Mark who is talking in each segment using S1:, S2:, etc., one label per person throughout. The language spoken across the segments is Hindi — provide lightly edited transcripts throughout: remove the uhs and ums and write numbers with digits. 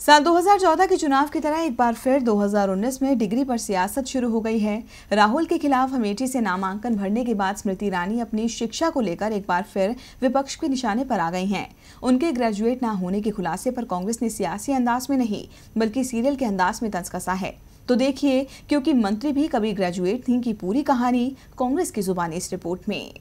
S1: साल 2014 के चुनाव की तरह एक बार फिर 2019 में डिग्री पर सियासत शुरू हो गई है। राहुल के खिलाफ अमेठी से नामांकन भरने के बाद स्मृति ईरानी अपनी शिक्षा को लेकर एक बार फिर विपक्ष के निशाने पर आ गई हैं। उनके ग्रेजुएट ना होने के खुलासे पर कांग्रेस ने सियासी अंदाज में नहीं बल्कि सीरियल के अंदाज में तंज कसा है। तो देखिए, क्योंकि मंत्री भी कभी ग्रेजुएट थीं की पूरी कहानी कांग्रेस की जुबानी इस रिपोर्ट में।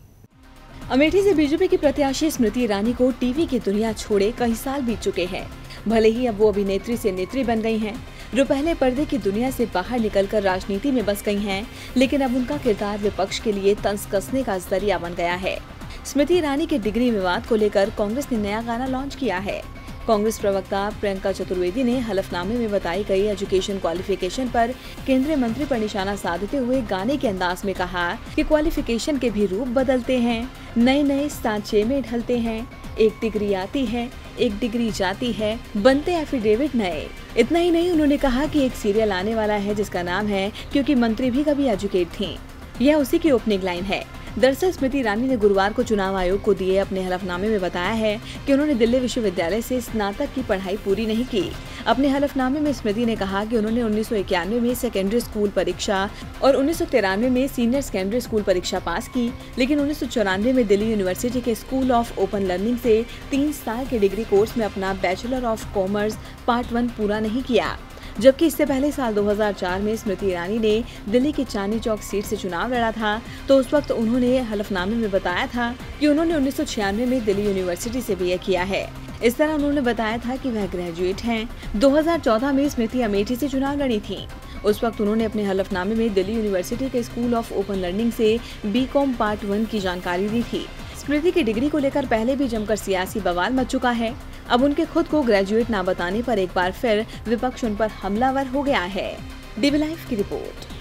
S1: अमेठी से बीजेपी की प्रत्याशी स्मृति ईरानी को टीवी की दुनिया छोड़े कई साल बीत चुके हैं। भले ही अब वो अभिनेत्री से नेत्री बन गई हैं, जो पहले पर्दे की दुनिया से बाहर निकलकर राजनीति में बस गई हैं, लेकिन अब उनका किरदार विपक्ष के लिए तंज कसने का जरिया बन गया है। स्मृति ईरानी के डिग्री विवाद को लेकर कांग्रेस ने नया गाना लॉन्च किया है। कांग्रेस प्रवक्ता प्रियंका चतुर्वेदी ने हलफनामे में बताई गई एजुकेशन क्वालिफिकेशन पर केंद्रीय मंत्री पर निशाना साधते हुए गाने के अंदाज में कहा कि क्वालिफिकेशन के भी रूप बदलते हैं, नए नए सांचे में ढलते हैं, एक डिग्री आती है, एक डिग्री जाती है, बनते एफिडेविट नए। इतना ही नहीं, उन्होंने कहा कि एक सीरियल आने वाला है जिसका नाम है क्योंकि मंत्री भी कभी एजुकेट थीं। यह उसी की ओपनिंग लाइन है। दरअसल स्मृति ईरानी ने गुरुवार को चुनाव आयोग को दिए अपने हलफनामे में बताया है कि उन्होंने दिल्ली विश्वविद्यालय से स्नातक की पढ़ाई पूरी नहीं की। अपने हलफनामे में स्मृति ने कहा कि उन्होंने 1991 में सेकेंडरी स्कूल परीक्षा और 1993 में सीनियर सेकेंडरी स्कूल परीक्षा पास की, लेकिन 1994 में दिल्ली यूनिवर्सिटी के स्कूल ऑफ ओपन लर्निंग से 3 साल के डिग्री कोर्स में अपना बैचलर ऑफ कॉमर्स पार्ट 1 पूरा नहीं किया। जबकि इससे पहले साल 2004 में स्मृति ईरानी ने दिल्ली की चांदनी चौक सीट से चुनाव लड़ा था, तो उस वक्त उन्होंने हलफनामे में बताया था कि उन्होंने 1996 में दिल्ली यूनिवर्सिटी से बीए किया है। इस तरह उन्होंने बताया था कि वह ग्रेजुएट हैं। 2014 में स्मृति अमेठी से चुनाव लड़ी थी। उस वक्त उन्होंने अपने हलफनामे में दिल्ली यूनिवर्सिटी के स्कूल ऑफ ओपन लर्निंग से बीकॉम पार्ट 1 की जानकारी दी थी। स्मृति की डिग्री को लेकर पहले भी जमकर सियासी बवाल मच चुका है। अब उनके खुद को ग्रेजुएट ना बताने पर एक बार फिर विपक्ष उन पर हमलावर हो गया है। डीबी लाइव की रिपोर्ट।